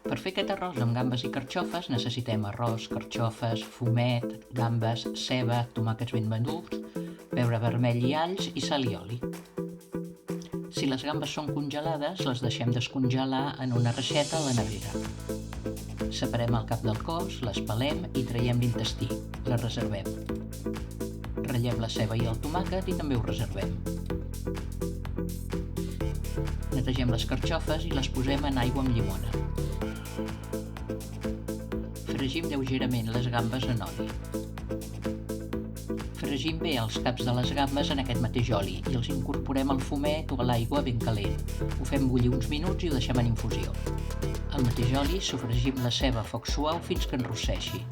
Per fer aquest arròs amb gambes i carxofes necessitem arròs, carxofes, fumet, gambes, ceba, tomàquets ben madurs, pebre vermell i alls i sal i oli. Si les gambes són congelades, les deixem descongelar en una reixeta a la nevera. Separem el cap del cos, les pelem i traiem l'intestí, la reservem. Ratllem la ceba i el tomàquet i també ho reservem. Netegem les carxofes i les posem en aigua amb llimona. Fregim lleugerament les gambes en oli. Fregim bé els caps de les gambes en aquest mateix oli i els incorporem al fumet o a l'aigua ben calent. Ho fem bullir uns minuts i ho deixem en infusió. Al mateix oli sofregim la ceba a foc suau fins que enrosseixi.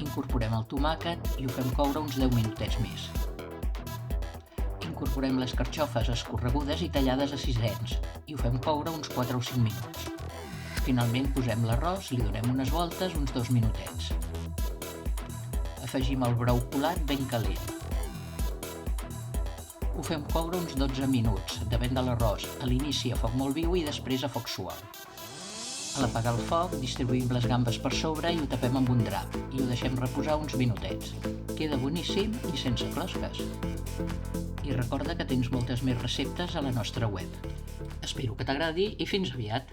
Incorporem el tomàquet i ho fem coure uns 10 minutets més. Incorporem les carxofes escorregudes i tallades a sisens i ho fem coure uns 4 o 5 minuts. Finalment posem l'arròs, li donem unes voltes uns 2 minutets. Afegim el brou colat ben calent. Ho fem coure uns 12 minuts, depèn de l'arròs, a l'inici a foc molt viu i després a foc suau. A l'apagar el foc, distribuïm les gambes per sobre i ho tapem amb un drap i ho deixem reposar uns minutets. Queda boníssim i sense closques. I recorda que tens moltes més receptes a la nostra web. Espero que t'agradi i fins aviat!